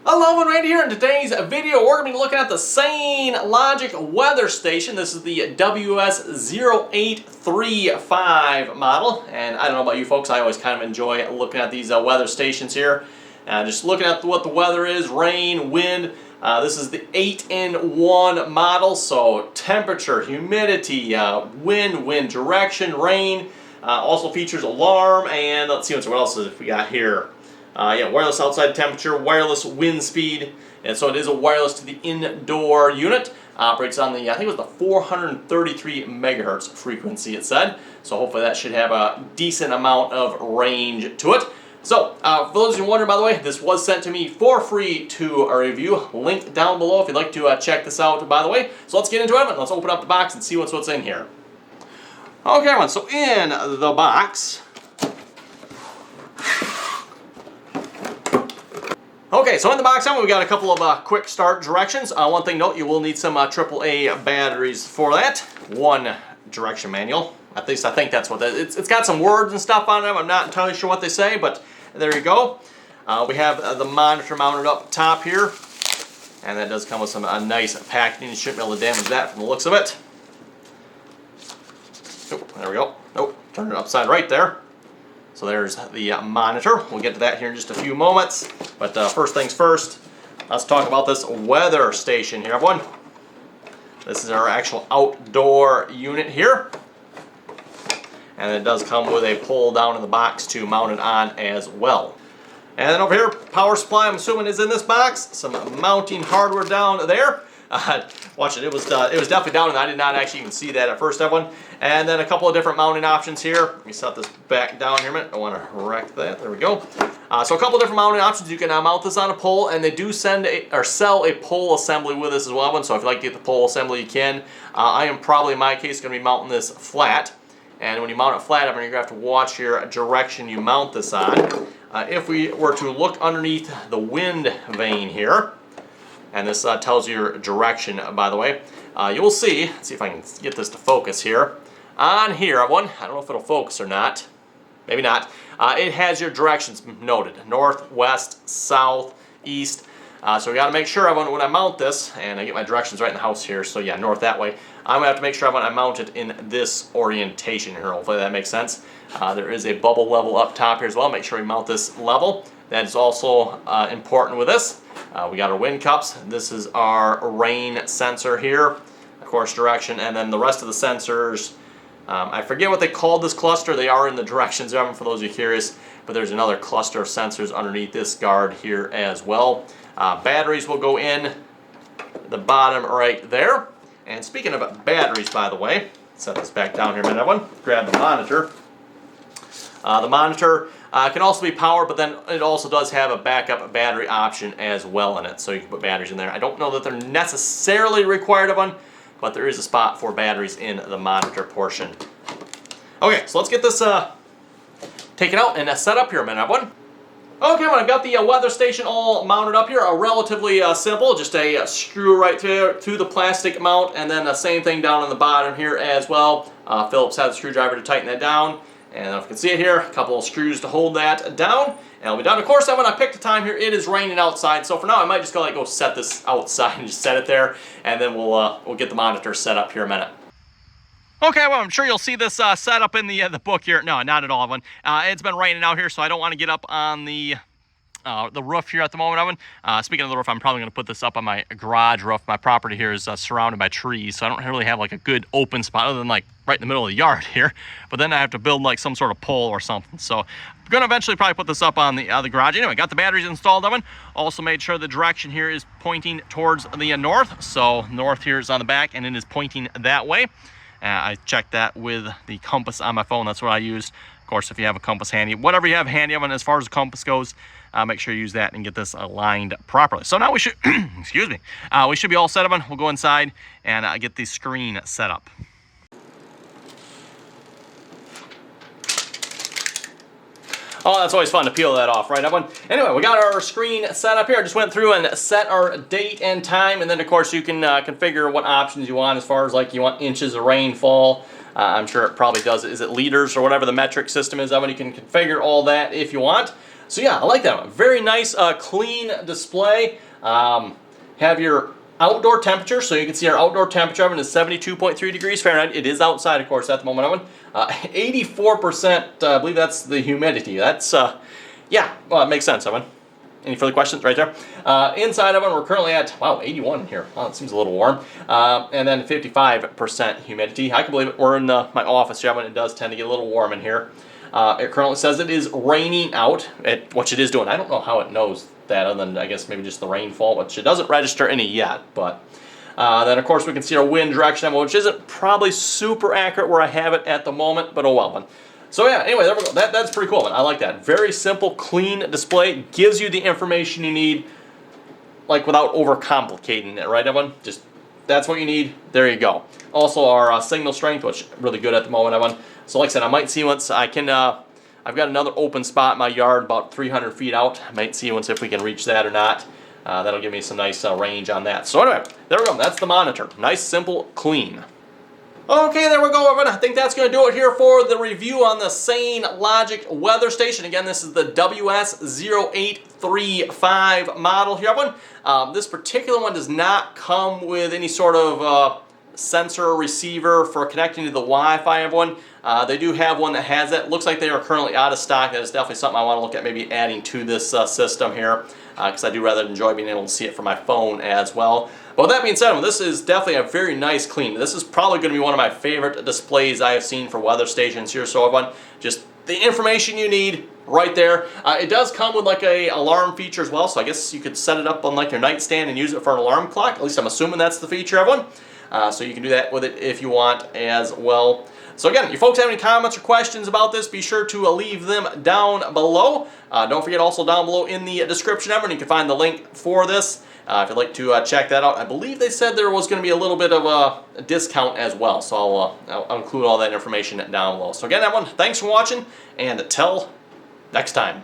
Hello, and right here in today's video, we're going to be looking at the Sainlogic weather station. This is the WS0835 model, and I don't know about you folks, I always kind of enjoy looking at these weather stations here. Just looking at what the weather is, rain, wind. This is the 8-in-1 model, so temperature, humidity, wind direction, rain. Also features alarm, and let's see what else we got here. Wireless outside temperature, wireless wind speed, and so it is a wireless to the indoor unit. Operates on the, I think it was the 433 megahertz frequency, it said. So hopefully that should have a decent amount of range to it. So, for those of you wondering, by the way, this was sent to me for free to a review. Link down below if you'd like to check this out, by the way. So let's get into it. Let's open up the box and see what's in here. Okay, everyone, so in the box, okay, so in the box, we got a couple of quick start directions. One thing to note, you will need some AAA batteries for that. One direction manual. At least I think that's what that is. It's got some words and stuff on them. I'm not entirely sure what they say, but there you go. We have the monitor mounted up top here. And that does come with some nice packaging. You shouldn't be able to damage that from the looks of it. Oh, there we go. Nope, turn it upside right there. So there's the monitor. We'll get to that here in just a few moments. But first things first, let's talk about this weather station here, everyone. This is our actual outdoor unit here. And it does come with a pull down in the box to mount it on as well. And then over here, power supply, I'm assuming, is in this box. Some mounting hardware down there. Watch it, it was definitely down, and I did not actually even see that at first, everyone. And then a couple of different mounting options here. Let me set this back down here a minute. I want to correct that. There we go. So a couple of different mounting options. You can mount this on a pole, and they do sell a pole assembly with this as well. So if you'd like to get the pole assembly, you can. I am probably, in my case, going to be mounting this flat. And when you mount it flat, you're going to have to watch your direction you mount this on. If we were to look underneath the wind vane here, and this tells you your direction, by the way, you will see, let's see if I can get this to focus here. On here, everyone, I don't know if it'll focus or not, maybe not, it has your directions noted, north, west, south, east. So we got to make sure, everyone, when I mount this, and I get my directions right in the house here, so yeah, north that way, I'm going to have to make sure I mount it in this orientation here. Hopefully that makes sense. There is a bubble level up top here as well. Make sure we mount this level. That is also important with this. We got our wind cups. This is our rain sensor here, of course, direction, and then the rest of the sensors. I forget what they called this cluster. They are in the directions, for those of you curious, but there's another cluster of sensors underneath this guard here as well. Batteries will go in the bottom right there. And speaking of batteries, by the way, set this back down here a minute, everyone. Grab the monitor. The monitor can also be powered, but then it also does have a backup battery option as well in it, so you can put batteries in there. I don't know that they're necessarily required of one, but there is a spot for batteries in the monitor portion. Okay, so let's get this taken out and set up here a minute, everyone. Okay, well, I've got the weather station all mounted up here. Relatively simple, just a screw right through the plastic mount, and then the same thing down on the bottom here as well. Phillips has a screwdriver to tighten that down, and if you can see it here, a couple of screws to hold that down, and it'll be done. Of course, when I picked the time here, it is raining outside, so for now I might just go set this outside and just set it there, and then we'll get the monitor set up here in a minute. Okay, well, I'm sure you'll see this set up in the book here. No, not at all, Evan. It's been raining out here, so I don't want to get up on the roof here at the moment, Evan. Speaking of the roof, I'm probably going to put this up on my garage roof. My property here is surrounded by trees, so I don't really have like a good open spot other than like right in the middle of the yard here. But then I have to build like some sort of pole or something. So I'm going to eventually probably put this up on the garage. Anyway, got the batteries installed, Evan. Also made sure the direction here is pointing towards the north. So north here is on the back, and it is pointing that way. I checked that with the compass on my phone. That's what I used. Of course, if you have a compass handy, whatever you have handy, as far as the compass goes, make sure you use that and get this aligned properly. So now we should, excuse me, we should be all set up. We'll go inside and get the screen set up. Oh, that's always fun to peel that off, right, everyone? Anyway, we got our screen set up here. I just went through and set our date and time, and then, of course, you can configure what options you want as far as, like, you want inches of rainfall. I'm sure it probably does. Is it liters or whatever the metric system is, Evan? You can configure all that if you want. So yeah, I like that one. Very nice, clean display. Have your outdoor temperature, so you can see our outdoor temperature oven is 72.3 degrees Fahrenheit. It is outside, of course, at the moment oven. 84%, I believe that's the humidity. That's, yeah, well, it makes sense, oven. Any further questions? Right there. Inside oven, we're currently at, wow, 81 here. Wow, it seems a little warm. And then 55% humidity. I can believe it. We're in my office here, and it does tend to get a little warm in here. It currently says it is raining out, which it is doing. I don't know how it knows that, other than I guess maybe just the rainfall, which it doesn't register any yet. But then of course we can see our wind direction, which isn't probably super accurate where I have it at the moment, but oh well. Then. So yeah, anyway, there we go. That's pretty cool. Man. I like that. Very simple, clean display. Gives you the information you need, like without overcomplicating it, right, everyone? Just that's what you need. There you go. Also our signal strength, which is really good at the moment, everyone. So like I said, I might see once I can, I've got another open spot in my yard about 300 feet out. I might see once if we can reach that or not. That'll give me some nice range on that. So anyway, there we go. That's the monitor. Nice, simple, clean. Okay, there we go, everyone. I think that's going to do it here for the review on the Sainlogic weather station. Again, this is the WS0835 model here, everyone. This particular one does not come with any sort of sensor or receiver for connecting to the Wi-Fi, everyone. They do have one that has it. Looks like they are currently out of stock. That is definitely something I want to look at maybe adding to this system here, because I do rather enjoy being able to see it from my phone as well. But with that being said, this is definitely a very nice clean. This is probably going to be one of my favorite displays I have seen for weather stations here. So everyone, just the information you need right there. It does come with like a alarm feature as well, so I guess you could set it up on like your nightstand and use it for an alarm clock. At least I'm assuming that's the feature, everyone. So you can do that with it if you want as well. So again, if you folks have any comments or questions about this, be sure to leave them down below. Don't forget also down below in the description, everyone, you can find the link for this. If you'd like to check that out. I believe they said there was going to be a little bit of a discount as well, so I'll include all that information down below. So again, everyone, thanks for watching, and until next time.